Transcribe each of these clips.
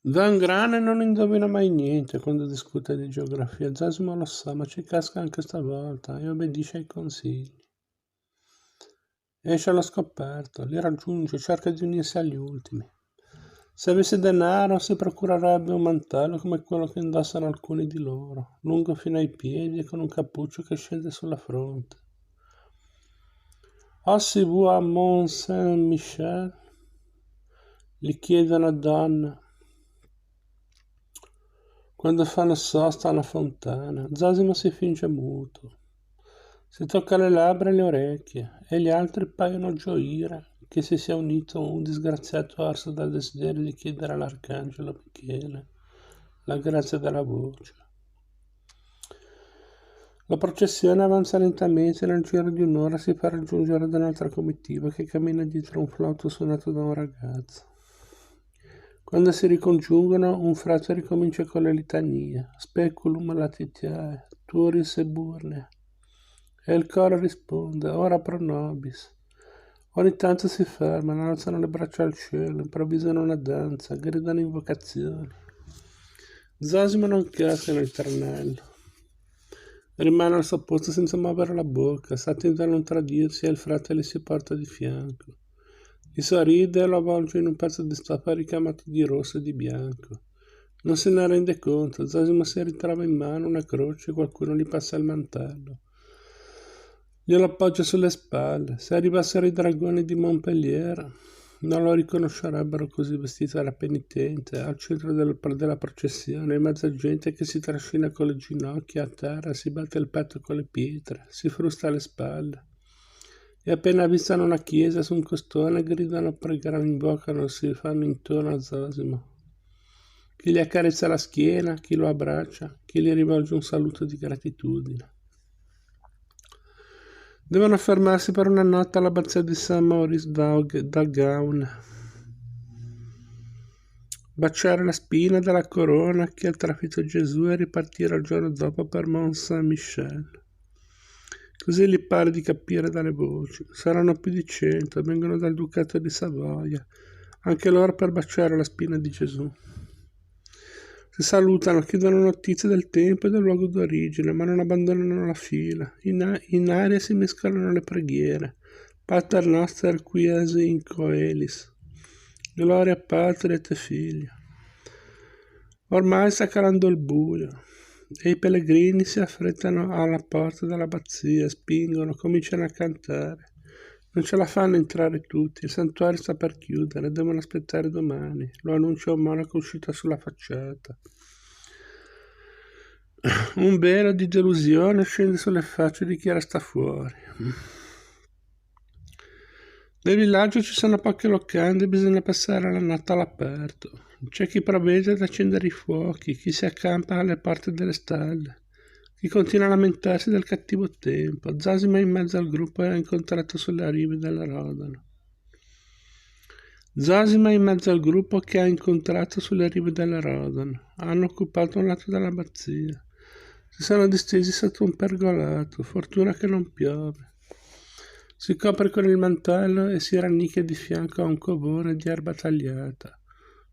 Van Grane non indovina mai niente quando discute di geografia. Zosimo lo sa, ma ci casca anche stavolta e obbedisce ai consigli. Esce allo scoperto, li raggiunge, cerca di unirsi agli ultimi. Se avesse denaro si procurerebbe un mantello come quello che indossano alcuni di loro, lungo fino ai piedi e con un cappuccio che scende sulla fronte. Ossibù a Mont Saint-Michel? Gli chiede una donna quando fanno sosta alla fontana. Zosimo si finge muto. Si tocca le labbra e le orecchie, e gli altri paiono gioire che si sia unito un disgraziato arso dal desiderio di chiedere all'arcangelo Michele la grazia della voce. La processione avanza lentamente e nel giro di un'ora si fa raggiungere da un'altra comitiva che cammina dietro un flauto suonato da un ragazzo. Quando si ricongiungono, un frate ricomincia con le litanie, speculum latitiae, turis e burne. E il coro risponde, ora pro nobis. Ogni tanto si fermano, alzano le braccia al cielo, improvvisano una danza, gridano invocazioni. Zosimo non casca nel tranello. Rimane al suo posto senza muovere la bocca, sta attento a non tradirsi e il frate le si porta di fianco. Gli sorride e lo avvolge in un pezzo di stoffa ricamato di rosso e di bianco. Non se ne rende conto, Zosimo si ritrova in mano una croce e qualcuno gli passa il mantello. Glielo appoggia sulle spalle. Se arrivassero i dragoni di Montpellier, non lo riconoscerebbero così vestito da penitente, al centro della processione, in mezzo a gente che si trascina con le ginocchia a terra, si batte il petto con le pietre, si frusta le spalle. E appena avvistano una chiesa su un costone, gridano, pregano, invocano, si fanno intorno a Zosimo. Chi gli accarezza la schiena, chi lo abbraccia, chi gli rivolge un saluto di gratitudine. Devono fermarsi per una notte all'abbazia di Saint Maurice d'Agaun, baciare la spina della corona che ha trafitto Gesù e ripartire il giorno dopo per Mont Saint-Michel. Così gli pare di capire dalle voci. Saranno più di 100, vengono dal Ducato di Savoia, anche loro per baciare la spina di Gesù. Si salutano, chiedono notizie del tempo e del luogo d'origine, ma non abbandonano la fila. In aria si mescolano le preghiere. Pater noster qui es in coelis. Gloria Patri et Figlio. Ormai sta calando il buio e i pellegrini si affrettano alla porta dell'abbazia, spingono, cominciano a cantare. Non ce la fanno entrare tutti, il santuario sta per chiudere, devono aspettare domani, lo annuncia un monaco uscito sulla facciata. Un velo di delusione scende sulle facce di chi resta fuori. Nel villaggio ci sono poche locande e bisogna passare la notte all'aperto. C'è chi provvede ad accendere i fuochi, chi si accampa alle porte delle stalle, chi continua a lamentarsi del cattivo tempo. Zosimo è in mezzo al gruppo e ha incontrato sulle rive del Rodano. Zosimo è in mezzo al gruppo che ha incontrato sulle rive del Rodano. Hanno occupato un lato dell'abbazia. Si sono distesi sotto un pergolato, fortuna che non piove. Si copre con il mantello e si rannicchia di fianco a un covone di erba tagliata.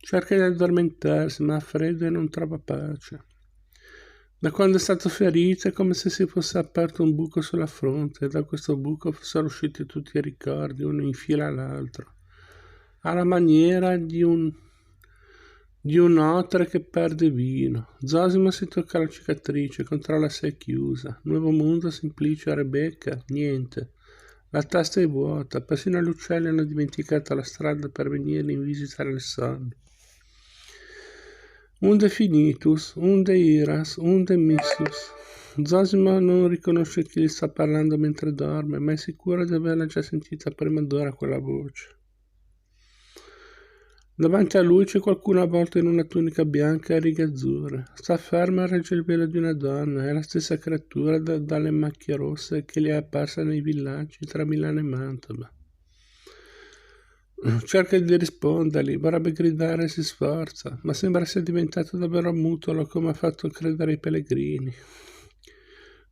Cerca di addormentarsi, ma ha freddo e non trova pace. Da quando è stato ferito è come se si fosse aperto un buco sulla fronte e da questo buco fossero usciti tutti i ricordi, uno in fila all'altro, alla maniera di un otre che perde vino. Zosimo si tocca la cicatrice, controlla se è chiusa. Nuovo mondo, Simplicio, Rebecca, niente. La testa è vuota, persino gli uccelli hanno dimenticato la strada per venire in visita nel sonno. Unde finitus, unde iras, unde missus. Zosimo non riconosce chi gli sta parlando mentre dorme, ma è sicuro di averla già sentita prima d'ora quella voce. Davanti a lui c'è qualcuno avvolto in una tunica bianca a righe azzurre. Sta fermo e regge il velo di una donna, è la stessa creatura dalle macchie rosse che gli è apparsa nei villaggi tra Milano e Mantova. Cerca di rispondergli, vorrebbe gridare e si sforza, ma sembra sia diventato davvero muto come ha fatto credere i pellegrini.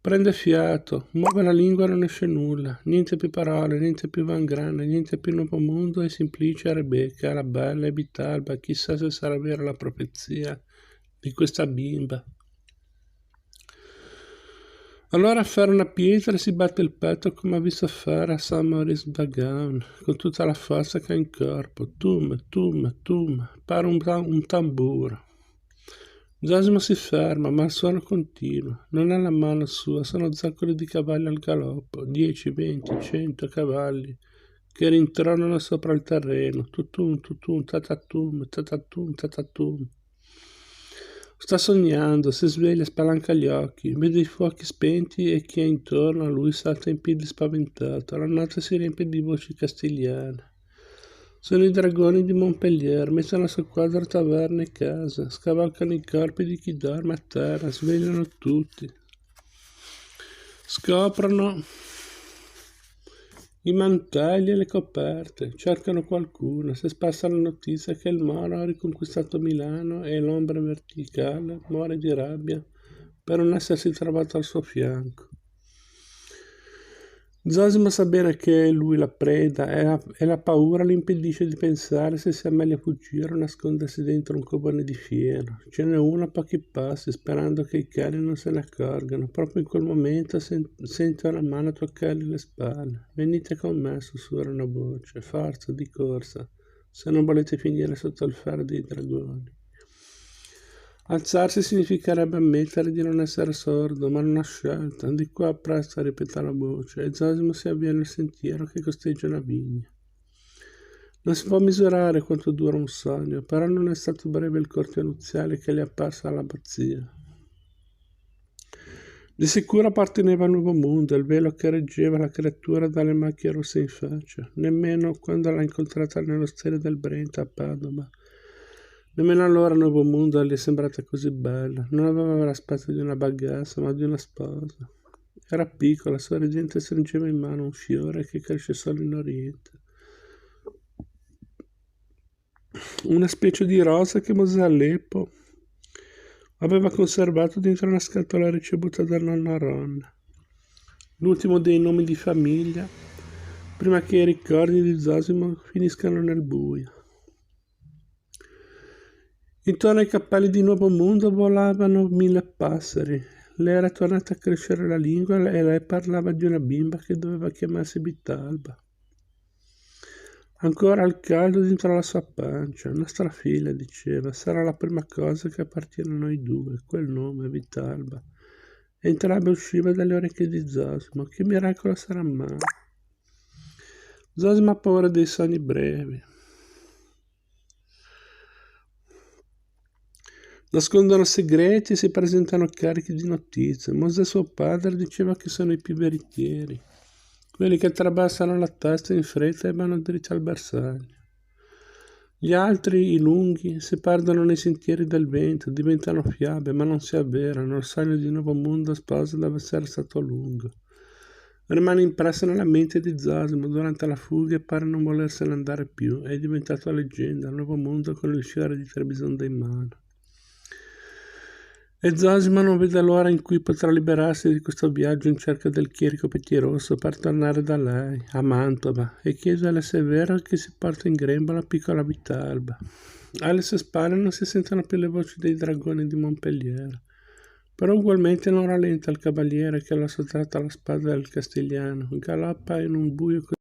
Prende fiato, muove la lingua e non esce nulla, niente più parole, niente più Van Grana, niente più Nuovo Mondo, è semplice Rebecca, la bella e Vitalba, chissà se sarà vera la profezia di questa bimba. Allora afferra una pietra e si batte il petto come ha visto fare a St. Maurice Dagan, con tutta la forza che ha in corpo. Tum, tum, tum, pare un tamburo. Zosimo si ferma, ma il suono continua. Non è la mano sua, sono zoccoli di cavalli al galoppo, 10, 20, 100 cavalli che rintronano sopra il terreno. Tutum, tutum, tatatum, tatatum, tatatum. Sta sognando, si sveglia, spalanca gli occhi, vede i fuochi spenti e chi è intorno a lui salta in piedi spaventato. La notte si riempie di voci castigliane. Sono i dragoni di Montpellier, mettono a soqquadro taverne e case, scavalcano i corpi di chi dorme a terra, svegliano tutti. Scoprono i mantelli e le coperte, cercano qualcuno, si spassa la notizia che il Moro ha riconquistato Milano e l'ombra verticale muore di rabbia per non essersi trovato al suo fianco. Zosimo sa bene che è lui la preda e la paura le impedisce di pensare se sia meglio fuggire o nascondersi dentro un covone di fieno. Ce n'è uno a pochi passi, sperando che i cani non se ne accorgano. Proprio in quel momento sente una mano toccargli le spalle. Venite con me, sussurra una voce. Forza, di corsa, se non volete finire sotto il ferro dei dragoni. Alzarsi significherebbe ammettere di non essere sordo, ma non ha scelta. Di qua presto ripete la voce, e Zosimo si avvia nel sentiero che costeggia una vigna. Non si può misurare quanto dura un sogno, però non è stato breve il corteo nuziale che gli è apparso all'abbazia. Di sicuro apparteneva al Nuovo Mondo, il velo che reggeva la creatura dalle macchie rosse in faccia, nemmeno quando l'ha incontrata nell'osteria del Brenta a Padova. Nemmeno allora il Nuovo Mondo gli è sembrata così bella. Non aveva l'aspetto di una bagassa, ma di una sposa. Era piccola, sorridente, stringeva in mano un fiore che cresce solo in Oriente. Una specie di rosa che Mosè Aleppo aveva conservato dentro una scatola ricevuta da nonna Ronna. L'ultimo dei nomi di famiglia, prima che i ricordi di Zosimo finiscano nel buio. Intorno ai cappelli di Nuovo Mondo volavano 1000 passeri. Le era tornata a crescere la lingua e lei parlava di una bimba che doveva chiamarsi Vitalba. Ancora al caldo dentro la sua pancia. Nostra figlia, diceva, sarà la prima cosa che appartiene a noi due, quel nome, Vitalba. Entrambe usciva dalle orecchie di Zosimo. Che miracolo sarà mai? Zosimo ha paura dei sogni brevi. Nascondono segreti e si presentano carichi di notizie. Mosè suo padre diceva che sono i più veritieri, quelli che trabassano la testa in fretta e vanno dritti al bersaglio. Gli altri, i lunghi, si perdono nei sentieri del vento, diventano fiabe, ma non si avverano. Il sogno di Nuovo Mondo sposa deve essere stato lungo. Rimane impresso nella mente di Zosimo durante la fuga e pare non volersene andare più. È diventato leggenda, il Nuovo Mondo con il fiore di Trebisonda in mano. E Zosimo non vede l'ora in cui potrà liberarsi di questo viaggio in cerca del chierico pettirosso per tornare da lei, a Mantova, e chiedere se è vero che si porta in grembo la piccola Vitalba. Alle sue spalle non si sentono più le voci dei dragoni di Montpellier, però ugualmente non rallenta il cavaliere che l'ha sottratta alla spada del Castigliano, galoppa in un buio